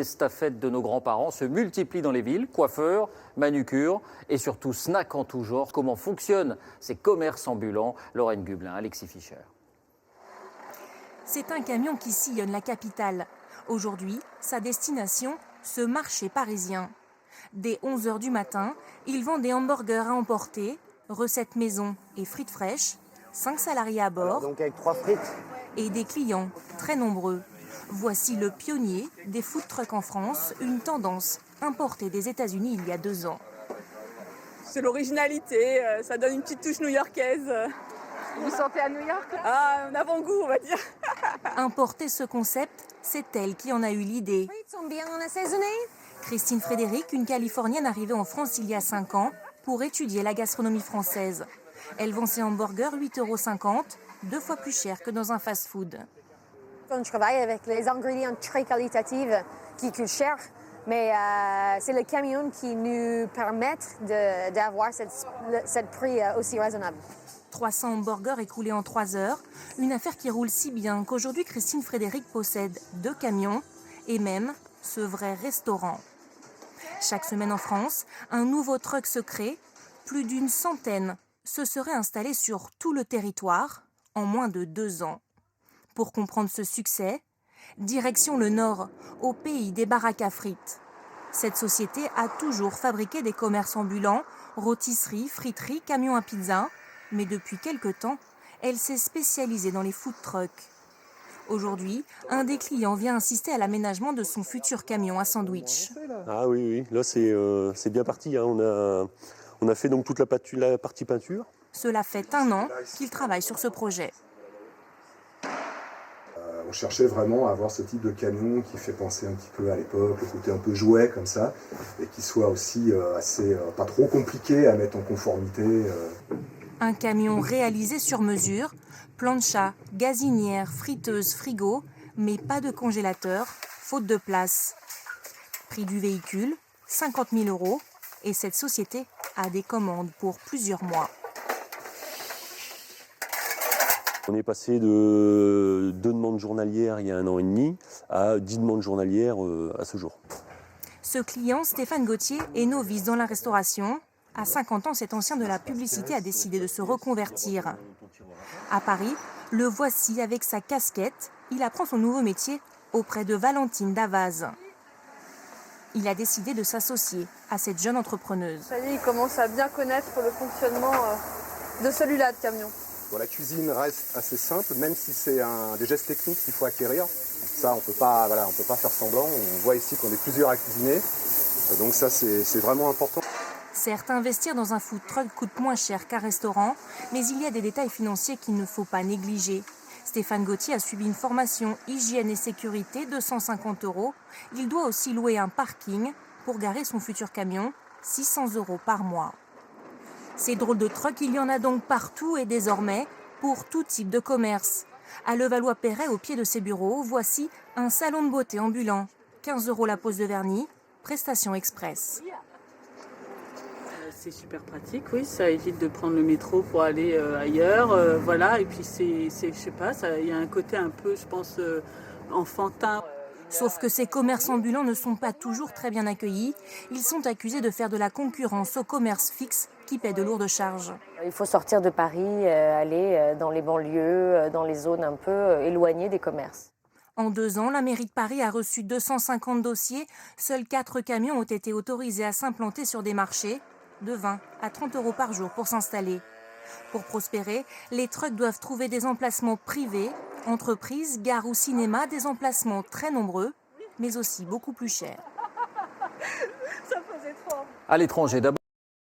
Les staffettes de nos grands-parents se multiplient dans les villes, coiffeurs, manucures et surtout snacks en tout genre. Comment fonctionnent ces commerces ambulants? Lorraine Gublin, Alexis Fischer. C'est un camion qui sillonne la capitale. Aujourd'hui, sa destination, ce marché parisien. Dès 11 h du matin, il vend des hamburgers à emporter, recettes maison et frites fraîches, 5 salariés à bord donc avec 3 frites. Et des clients très nombreux. Voici le pionnier des food trucks en France, une tendance importée des États-Unis il y a 2 ans. C'est l'originalité, ça donne une petite touche new-yorkaise. Vous vous sentez à New York là? Ah, un avant-goût, on va dire. Importer ce concept, c'est elle qui en a eu l'idée. Ils sont bien assaisonnés. Christine Frédéric, une Californienne arrivée en France il y a 5 ans pour étudier la gastronomie française. Elle vend ses hamburgers 8,50 €, 2 fois plus cher que dans un fast-food. On travaille avec les ingrédients très qualitatifs qui coûtent cher, mais c'est le camion qui nous permet d'avoir ce prix aussi raisonnable. 300 hamburgers écoulés en 3 heures, une affaire qui roule si bien qu'aujourd'hui Christine Frédéric possède 2 camions et même ce vrai restaurant. Chaque semaine en France, un nouveau truck se crée, plus d'une centaine se seraient installés sur tout le territoire en moins de 2 ans. Pour comprendre ce succès, direction le Nord, au pays des baraques à frites. Cette société a toujours fabriqué des commerces ambulants, rôtisseries, friteries, camions à pizza. Mais depuis quelque temps, elle s'est spécialisée dans les food trucks. Aujourd'hui, un des clients vient insister à l'aménagement de son futur camion à sandwich. Ah oui, là c'est bien parti. Hein. On a fait donc toute la partie peinture. Cela fait 1 an qu'il travaille sur ce projet. On cherchait vraiment à avoir ce type de camion qui fait penser un petit peu à l'époque, le côté un peu jouet comme ça, et qui soit aussi assez pas trop compliqué à mettre en conformité. Un camion réalisé sur mesure, plancha, gazinière, friteuse, frigo, mais pas de congélateur, faute de place. Prix du véhicule, 50 000 €, et cette société a des commandes pour plusieurs mois. On est passé de 2 demandes journalières il y a 1 an et demi à 10 demandes journalières à ce jour. Ce client, Stéphane Gauthier, est novice dans la restauration. À 50 ans, cet ancien de la publicité a décidé de se reconvertir. À Paris, le voici avec sa casquette. Il apprend son nouveau métier auprès de Valentine Davaz. Il a décidé de s'associer à cette jeune entrepreneuse. Ça y est, il commence à bien connaître le fonctionnement de celui-là de camion. Bon, la cuisine reste assez simple, même si c'est des gestes techniques qu'il faut acquérir. Ça, on peut pas faire semblant. On voit ici qu'on est plusieurs à cuisiner. Donc ça, c'est vraiment important. Certes, investir dans un food truck coûte moins cher qu'un restaurant, mais il y a des détails financiers qu'il ne faut pas négliger. Stéphane Gauthier a subi une formation hygiène et sécurité de 150 €. Il doit aussi louer un parking pour garer son futur camion, 600 € par mois. Ces drôles de trucks, il y en a donc partout et désormais pour tout type de commerce. À Levallois-Perret, au pied de ses bureaux, voici un salon de beauté ambulant. 15 € la pose de vernis, prestation express. C'est super pratique, oui, ça évite de prendre le métro pour aller ailleurs, voilà, et puis je sais pas, il y a un côté un peu, je pense, enfantin. Sauf que ces commerces ambulants ne sont pas toujours très bien accueillis. Ils sont accusés de faire de la concurrence aux commerces fixes qui paient de lourdes charges. Il faut sortir de Paris, aller dans les banlieues, dans les zones un peu éloignées des commerces. En 2 ans, la mairie de Paris a reçu 250 dossiers. Seuls 4 camions ont été autorisés à s'implanter sur des marchés, de 20 à 30 € par jour pour s'installer. Pour prospérer, les trucks doivent trouver des emplacements privés, entreprises, gares ou cinémas, des emplacements très nombreux, mais aussi beaucoup plus chers. Ça faisait trop. À l'étranger d'abord.